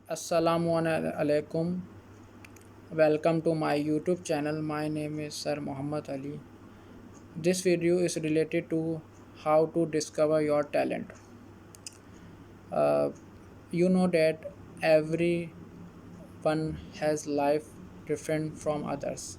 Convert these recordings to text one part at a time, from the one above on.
Assalamu alaikum. Welcome to my YouTube channel. My name is Sir Muhammad Ali. This video is related to how to discover your talent. Uh, you know that everyone has life different from others.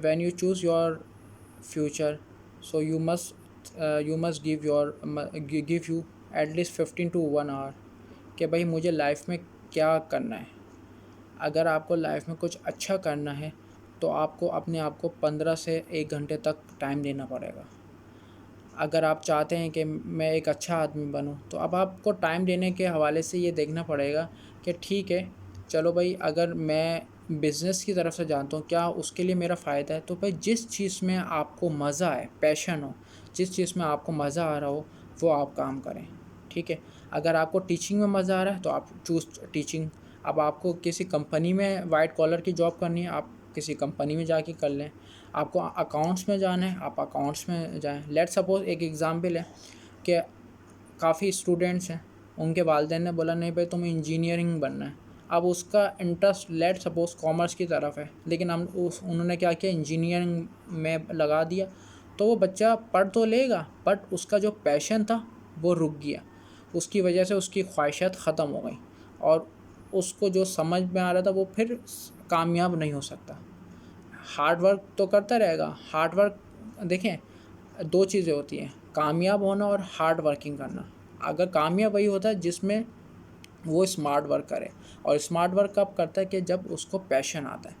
when you choose your future, so you must give you at least 15 to 1 hour کہ بھائی مجھے life میں کیا کرنا ہے. اگر آپ کو لائف میں کچھ اچھا کرنا ہے تو آپ کو اپنے آپ کو 15 سے 1 گھنٹے تک ٹائم دینا پڑے گا. اگر آپ چاہتے ہیں کہ میں ایک اچھا آدمی بنوں تو اب آپ کو ٹائم دینے کے حوالے سے یہ دیکھنا پڑے گا کہ ٹھیک ہے چلو بھائی اگر میں بزنس کی طرف سے جانتا ہوں کیا اس کے لیے میرا فائدہ ہے. تو بھائی جس چیز میں آپ کو مزہ آئے, پیشن ہو, جس چیز میں آپ کو مزہ آ رہا ہو وہ آپ کام کریں. ٹھیک ہے, اگر آپ کو ٹیچنگ میں مزہ آ رہا ہے تو آپ چوز ٹیچنگ. اب آپ کو کسی کمپنی میں وائٹ کالر کی جاب کرنی ہے, آپ کسی کمپنی میں جا کے کر لیں. آپ کو اکاؤنٹس میں جانا ہے, آپ اکاؤنٹس میں جائیں. لیٹ سپوز ایک ایگزامپل ہے کہ کافی اسٹوڈنٹس ہیں, ان کے والدین نے بولا نہیں بھائی تمہیں انجینئرنگ بننا ہے. اب اس کا انٹرسٹ لیٹ سپوز کامرس کی طرف ہے, لیکن انہوں نے کیا کیا, انجینئرنگ میں لگا دیا. تو وہ بچہ پڑھ تو لے گا بٹ اس کا جو پیشن تھا وہ رک گیا. اس کی وجہ سے اس کی خواہشات ختم ہو گئیں اور اس کو جو سمجھ میں آ رہا تھا وہ پھر کامیاب نہیں ہو سکتا. ہارڈ ورک تو کرتا رہے گا. ہارڈ ورک دیکھیں, 2 چیزیں ہوتی ہیں, کامیاب ہونا اور ہارڈ ورکنگ کرنا. اگر کامیاب وہی ہوتا ہے جس میں وہ اسمارٹ ورک کرے, اور اسمارٹ ورک کب کرتا ہے کہ جب اس کو پیشن آتا ہے,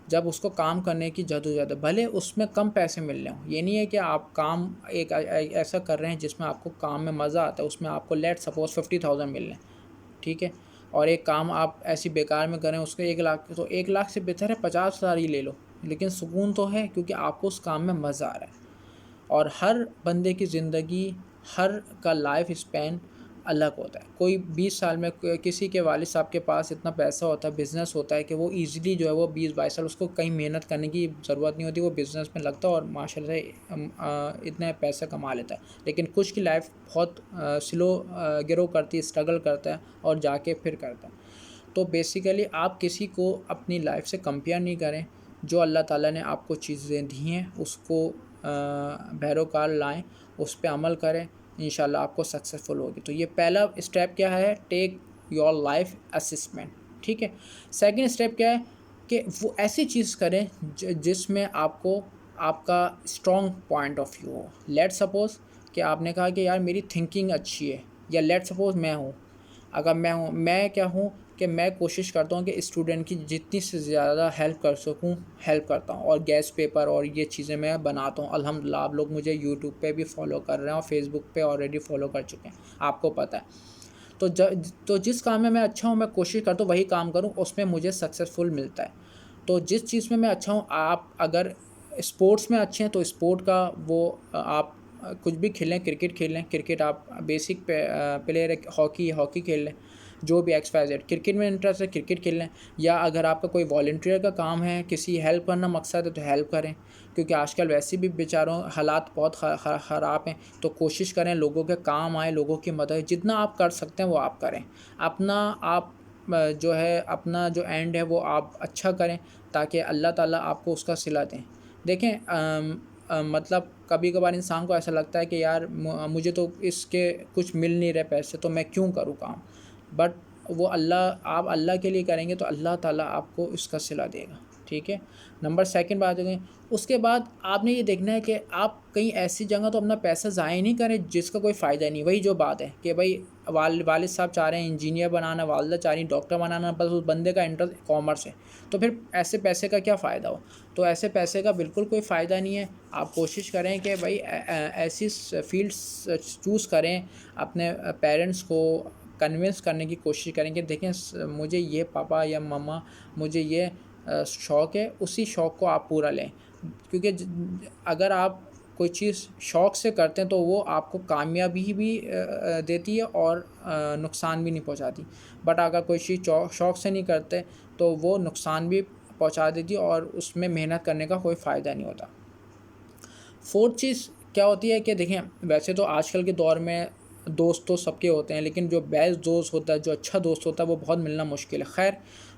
جب اس کو کام کرنے کی جدوجہد ہے, بھلے اس میں کم پیسے مل رہے ہوں. یہ نہیں ہے کہ آپ کام ایک ایسا کر رہے ہیں جس میں آپ کو کام میں مزہ آتا ہے, اس میں آپ کو لیٹ سپوز 50,000 مل رہے ہیں. ٹھیک ہے, اور ایک کام آپ ایسی بیکار میں کریں اس کے 1 لاکھ, تو 1 لاکھ سے بہتر ہے 50,000 ہی لے لو, لیکن سکون تو ہے کیونکہ آپ کو اس کام میں مزہ آ رہا ہے. اور ہر بندے کی زندگی, ہر کا لائف اسپین الگ ہوتا ہے. کوئی 20 سال میں, کسی کے والد صاحب کے پاس اتنا پیسہ ہوتا ہے, بزنس ہوتا ہے کہ وہ ایزیلی جو ہے وہ 20-22 سال اس کو کہیں محنت کرنے کی ضرورت نہیں ہوتی, وہ بزنس میں لگتا ہے اور ماشاء اللہ سے اتنے پیسے کما لیتا ہے. لیکن کچھ کی لائف بہت سلو گرو کرتی ہے, اسٹرگل کرتا ہے اور جا کے پھر کرتا ہے. تو بیسیکلی آپ کسی کو اپنی لائف سے کمپیئر نہیں کریں. جو اللہ تعالیٰ نے آپ کو چیزیں دی ہیں اس کو بہروکار لائیں, اس پہ عمل کریں, انشاءاللہ آپ کو سکسیزفل ہوگی. تو یہ پہلا اسٹیپ کیا ہے, ٹیک یور لائف اسسمنٹ. ٹھیک ہے. سیکنڈ اسٹیپ کیا ہے کہ وہ ایسی چیز کریں جس میں آپ کو آپ کا اسٹرانگ پوائنٹ آف ویو ہو. لیٹ سپوز کہ آپ نے کہا کہ یار میری تھنکنگ اچھی ہے, یا لیٹ سپوز میں ہوں, اگر میں کیا ہوں کہ میں کوشش کرتا ہوں کہ اسٹوڈنٹ کی جتنی سے زیادہ ہیلپ کر سکوں ہیلپ کرتا ہوں, اور گیس پیپر اور یہ چیزیں میں بناتا ہوں. الحمدللہ آپ لوگ مجھے یوٹیوب پہ بھی فالو کر رہے ہیں اور فیس بک پہ آلریڈی فالو کر چکے ہیں, آپ کو پتہ ہے. تو جس کام میں اچھا ہوں میں کوشش کرتا ہوں وہی کام کروں, اس میں مجھے سکسیزفل ملتا ہے. تو جس چیز میں اچھا ہوں, آپ اگر اسپورٹس میں اچھے ہیں تو اسپورٹ کا وہ آپ کچھ بھی کھیلیں, کرکٹ کھیل لیں, کرکٹ آپ بیسک پلیئر ہے, ہاکی کھیل لیں, جو بھی ایکس وائی زیڈ کرکٹ میں انٹرسٹ ہے کرکٹ کھیل لیں. یا اگر آپ کا کوئی والنٹیئر کا کام ہے, کسی ہیلپ کرنا مقصد ہے تو ہیلپ کریں, کیونکہ آج کل ویسے بھی بیچاروں حالات بہت خراب ہیں. تو کوشش کریں لوگوں کے کام آئیں, لوگوں کی مدد, جتنا آپ کر سکتے ہیں وہ آپ کریں. آپ جو ہے اپنا جو اینڈ ہے وہ آپ اچھا کریں تاکہ اللہ تعالیٰ آپ کو اس کا صلہ دیں. دیکھیں مطلب کبھی کبھار انسان کو ایسا لگتا ہے کہ یار مجھے تو اس کے کچھ مل نہیں رہے پیسے, تو میں کیوں کروں کام. بٹ وہ آپ اللہ کے لیے کریں گے تو اللہ تعالیٰ آپ کو اس کا صلہ دے گا. ٹھیک ہے. نمبر سیکنڈ بات ہے, اس کے بعد آپ نے یہ دیکھنا ہے کہ آپ کہیں ایسی جگہ تو اپنا پیسہ ضائع نہیں کریں جس کا کوئی فائدہ نہیں. وہی جو بات ہے کہ بھائی والد صاحب چاہ رہے ہیں انجینئر بنانا, والدہ چاہ رہی ہیں ڈاکٹر بنانا, بس اس بندے کا انٹرسٹ کامرس ہے, تو پھر ایسے پیسے کا کیا فائدہ ہو. تو ایسے پیسے کا بالکل کوئی فائدہ نہیں ہے. آپ کوشش کریں کہ بھائی ایسی فیلڈس چوز کریں, اپنے پیرنٹس کو کنونس کرنے کی کوشش کریں کہ دیکھیں مجھے یہ پاپا یا مما مجھے یہ شوق ہے, اسی شوق کو آپ پورا لیں. کیونکہ اگر آپ کوئی چیز شوق سے کرتے ہیں تو وہ آپ کو کامیابی بھی دیتی ہے اور نقصان بھی نہیں پہنچاتی. بٹ اگر کوئی چیز شوق سے نہیں کرتے تو وہ نقصان بھی پہنچا دیتی ہے اور اس میں محنت کرنے کا کوئی فائدہ نہیں ہوتا. فورتھ چیز کیا ہوتی ہے کہ دیکھیں ویسے تو آج کل کے دور میں دوست تو سب کے ہوتے ہیں، لیکن جو بیسٹ دوست ہوتا ہے، جو اچھا دوست ہوتا ہے، وہ بہت ملنا مشکل ہے. خیر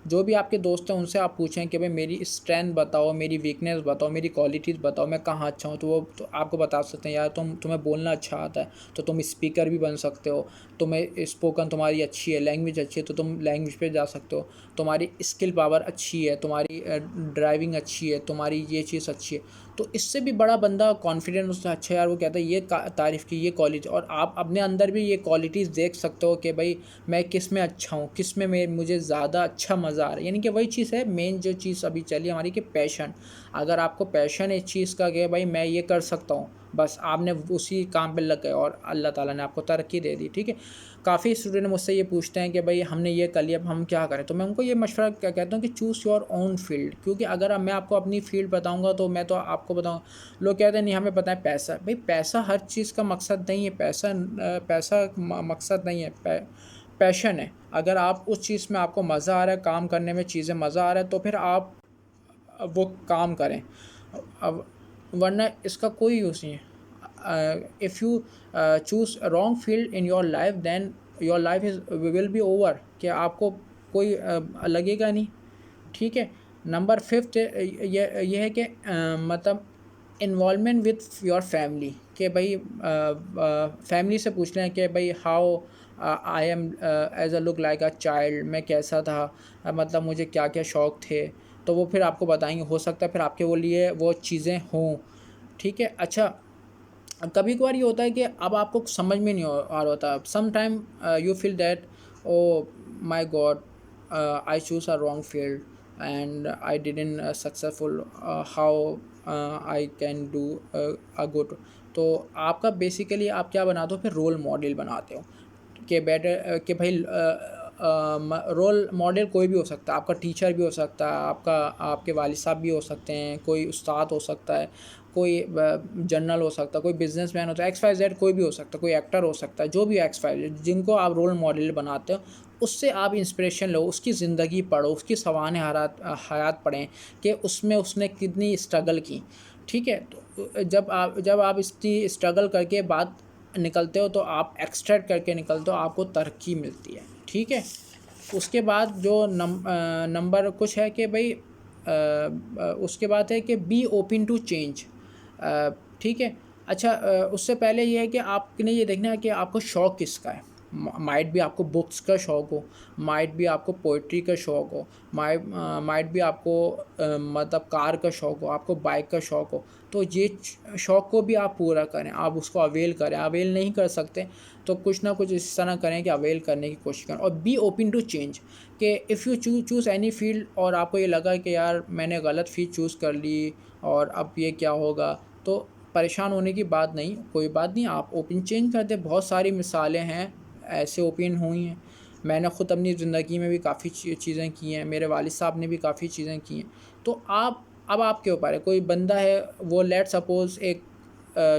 جو بھی آپ کے دوست ہیں ان سے آپ پوچھیں کہ بھائی میری اسٹرینتھ بتاؤ، میری ویکنیس بتاؤ، میری کوالٹیز بتاؤ، میں کہاں اچھا ہوں. تو وہ تو آپ کو بتا سکتے ہیں یار تمہیں بولنا اچھا آتا ہے تو تم اسپیکر بھی بن سکتے ہو، تمہیں اسپوکن تمہاری اچھی ہے، لینگویج اچھی ہے تو تم لینگویج پہ جا سکتے ہو، تمہاری اسکل پاور اچھی ہے، تمہاری ڈرائیونگ اچھی ہے، تمہاری یہ چیز اچھی ہے. تو اس سے بھی بڑا بندہ کانفیڈنٹ اس سے اچھا یار وہ کہتا ہے یہ تعریف کی یہ کوالٹی. اور آپ اپنے اندر بھی یہ کوالٹیز دیکھ سکتے ہو کہ بھائی میں کس میں اچھا ہوں، کس میں مجھے زیادہ اچھا مزہ آ رہا ہے. یعنی کہ وہی چیز ہے مین جو چیز ابھی چلی ہماری کہ پیشن. اگر آپ کو پیشن ہے اس چیز کا کہ بھائی میں یہ کر سکتا ہوں، بس آپ نے اسی کام پہ لگ گئے اور اللہ تعالیٰ نے آپ کو ترقی دے دی. ٹھیک ہے. کافی اسٹوڈنٹ مجھ سے یہ پوچھتے ہیں کہ بھائی ہم نے یہ کر لیا اب ہم کیا کریں. تو میں ان کو یہ مشورہ کیا کہتا ہوں کہ چوز یور اون فیلڈ. کیونکہ اگر اب میں آپ کو اپنی فیلڈ بتاؤں گا تو میں تو آپ کو بتاؤں، لوگ کہتے ہیں نہیں ہمیں پتہ ہے پیسہ. بھائی پیسہ ہر چیز کا مقصد نہیں ہے، پیسہ مقصد نہیں ہے، پیشن ہے. اگر آپ اس چیز میں آپ کو مزہ آ رہا ہے، کام کرنے میں چیزیں مزہ آ رہا ہے تو پھر آپ وہ کام کریں. اب ورنہ اس کا کوئی یوز نہیں ہے. If you choose wrong field in your life then your life is will be over, کہ آپ کو کوئی لگے گا نہیں. ٹھیک ہے. نمبر 5 یہ ہے کہ مطلب انوالومنٹ وتھ یور فیملی. کہ بھائی فیملی سے پوچھ لیں کہ بھائی how I am as a look like a child, میں کیسا تھا، مطلب مجھے کیا کیا شوق تھے. تو وہ پھر آپ کو بتائیں گے، ہو سکتا ہے پھر آپ کے وہ لیے وہ چیزیں ہوں. ٹھیک ہے. اچھا کبھی کبھار یہ ہوتا ہے کہ اب آپ کو سمجھ میں نہیں آ رہا ہوتا. Some time you feel that oh my God I choose a wrong field and I didn't successful, how I can do a good. تو آپ کا بیسیکلی آپ کیا بناتے ہو پھر رول ماڈل بناتے ہو کہ بیٹر کہ بھائی رول ماڈل کوئی بھی ہو سکتا ہے. آپ کا ٹیچر بھی ہو سکتا ہے، آپ کے والد صاحب بھی ہو سکتے ہیں، کوئی استاد ہو سکتا ہے، کوئی جنرل ہو سکتا ہے، کوئی بزنس مین ہوتا ہے، ایکس وائی زیڈ کوئی بھی ہو سکتا ہے، کوئی ایکٹر ہو سکتا ہے، جو بھی ایکس وائی زیڈ جن کو آپ رول ماڈل بناتے ہو اس سے آپ انسپریشن لو، اس کی زندگی پڑھو، اس کی سوانح حیات پڑھیں کہ اس نے کتنی اسٹرگل کی. ٹھیک ہے. تو جب آپ اس کی اسٹرگل کر کے بعد نکلتے ہو تو آپ ایکسٹریکٹ کر کے نکلتے ہو، آپ کو ترقی ملتی ہے. ٹھیک ہے. اس کے بعد جو نمبر کچھ ہے کہ بھائی اس کے بعد ہے کہ بی اوپن ٹو چینج. ٹھیک ہے. اچھا اس سے پہلے یہ ہے کہ آپ نے یہ دیکھنا ہے کہ آپ کو شوق کس کا ہے. مائٹ بھی آپ کو بکس کا شوق ہو، مائٹ بھی آپ کو پوئٹری کا شوق ہو، مائٹ بھی آپ کو مطلب کار کا شوق ہو، آپ کو بائک کا شوق ہو. تو یہ شوق کو بھی آپ پورا کریں، آپ اس کو اویل کریں. اویل نہیں کر سکتے تو کچھ نہ کچھ اس طرح کریں کہ اویل کرنے کی کوشش کریں. اور بی اوپن ٹو چینج کہ if you choose any field اور آپ کو یہ لگا کہ یار میں نے غلط فیلڈ چوز کر لی اور اب یہ کیا ہوگا، تو پریشان ہونے کی بات نہیں، کوئی بات نہیں، آپ اوپن چینج کر دیں. بہت ساری مثالیں ہیں ایسے اوپن ہوئی ہیں. میں نے خود اپنی زندگی میں بھی کافی چیزیں کی ہیں، میرے والد صاحب نے بھی کافی چیزیں کی ہیں. تو اب آپ کے اوپر ہے. کوئی بندہ ہے وہ لیٹ سپوز ایک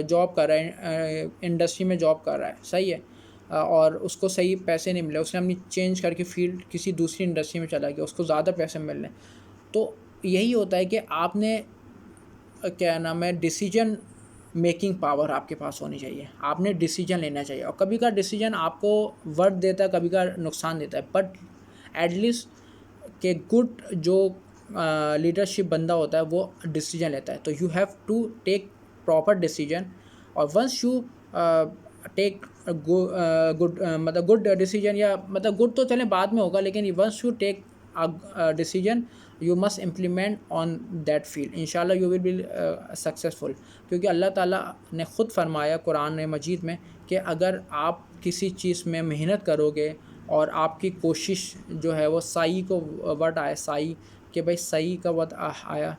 جاب کر رہا ہے، انڈسٹری میں جاب کر رہا ہے، صحیح ہے، اور اس کو صحیح پیسے نہیں ملے، اس نے اپنی چینج کر کے فیلڈ کسی دوسری انڈسٹری میں چلا گیا، اس کو زیادہ پیسے مل رہے ہیں. تو یہی ہوتا ہے کہ آپ نے کیا نام ہے ڈیسیجن میکنگ پاور آپ کے پاس ہونی چاہیے. آپ نے ڈیسیجن لینا چاہیے. اور کبھی کا ڈیسیجن آپ کو ورتھ دیتا ہے، کبھی کا نقصان دیتا ہے، بٹ ایٹ لیسٹ کہ گڈ جو لیڈرشپ بندہ ہوتا ہے وہ ڈیسیجن لیتا ہے. تو you have to take proper decision. اور ونس یو ٹیک گڈ مطلب گڈ ڈیسیجن، یا مطلب گڈ تو چلیں بعد میں ہوگا، لیکن once you take decision you must implement on that field, انشاءاللہ یو ول بی سکسیزفل. کیونکہ اللہ تعالیٰ نے خود فرمایا قرآن مجید میں کہ اگر آپ کسی چیز میں محنت کرو گے اور آپ کی کوشش جو ہے وہ سعی کو ورڈ آیا سعی، کہ بھائی سعی کا ورڈ آیا،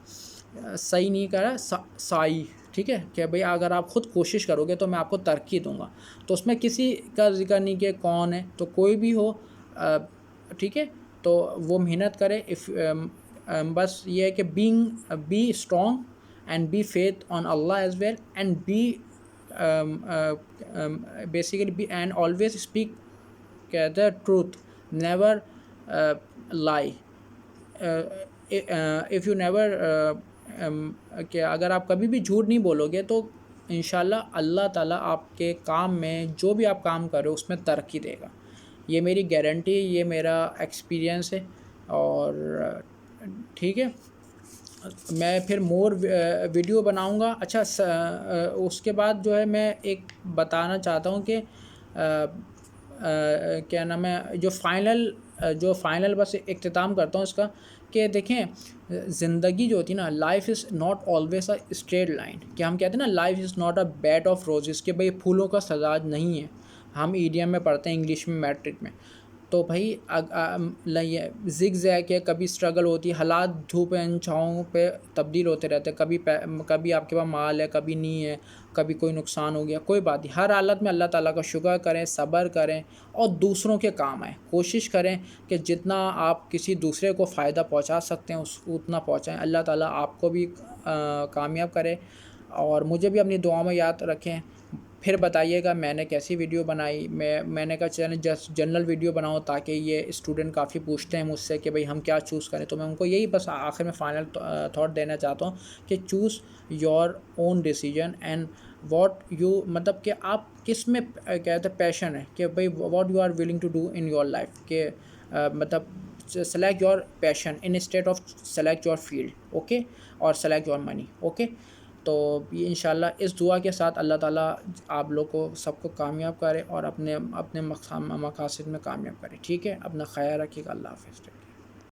صحیح نہیں کرا سعی. ٹھیک ہے. کہ بھئی اگر آپ خود کوشش کرو گے تو میں آپ کو ترقی دوں گا. تو اس میں کسی کا ذکر نہیں کہ کون ہے، تو کوئی بھی ہو. ٹھیک ہے. تو وہ محنت کرے. بس یہ ہے کہ be strong and be faith on Allah as well and be basically be and always speak the truth, never lie. If you never کہ اگر آپ کبھی بھی جھوٹ نہیں بولو گے تو انشاءاللہ اللہ تعالیٰ آپ کے کام میں جو بھی آپ کام کر رہے ہو اس میں ترقی دے گا. یہ میری گارنٹی ہے، یہ میرا ایکسپیرینس ہے. اور ٹھیک ہے، میں پھر مور ویڈیو بناؤں گا. اچھا اس کے بعد جو ہے میں ایک بتانا چاہتا ہوں کہ کیا نام ہے، جو فائنل بس اختتام کرتا ہوں اس کا، کہ دیکھیں زندگی جو ہوتی ہے نا، life is not always a straight line. کہ ہم کہتے ہیں نا life is not a bad of roses, کہ بھئی پھولوں کا سزاج نہیں ہے. ہم ایڈیم میں پڑھتے ہیں، انگلش میں، میٹرک میں. تو بھائی زگ زیگ ہے، کبھی اسٹرگل ہوتی ہے، حالات دھوپ چھاؤں پہ تبدیل ہوتے رہتے ہیں. کبھی آپ کے پاس مال ہے، کبھی نہیں ہے، کبھی کوئی نقصان ہو گیا، کوئی بات نہیں. ہر حالت میں اللہ تعالیٰ کا شکر کریں، صبر کریں اور دوسروں کے کام آئیں. کوشش کریں کہ جتنا آپ کسی دوسرے کو فائدہ پہنچا سکتے ہیں اتنا پہنچائیں. اللہ تعالیٰ آپ کو بھی کامیاب کرے، اور مجھے بھی اپنی دعاؤں میں یاد رکھیں. پھر بتائیے گا میں نے کیسی ویڈیو بنائی. میں نے کہا چینل جنرل ویڈیو بناؤں، تاکہ یہ اسٹوڈنٹ کافی پوچھتے ہیں مجھ سے کہ بھئی ہم کیا چوز کریں. تو میں ان کو یہی بس آخر میں فائنل تھاٹ دینا چاہتا ہوں کہ choose your own decision and what you, مطلب کہ آپ کس میں کہتے ہیں پیشن ہے، کہ بھئی what you are willing to do in your life. کہ مطلب select your passion instead of select your field. Okay, اور سلیکٹ یور منی. اوکے. تو یہ انشاءاللہ اس دعا کے ساتھ اللہ تعالیٰ آپ لوگ کو سب کو کامیاب کرے اور اپنے مقاصد میں کامیاب کرے. ٹھیک ہے، اپنا خیال رکھیے گا. اللہ حافظ.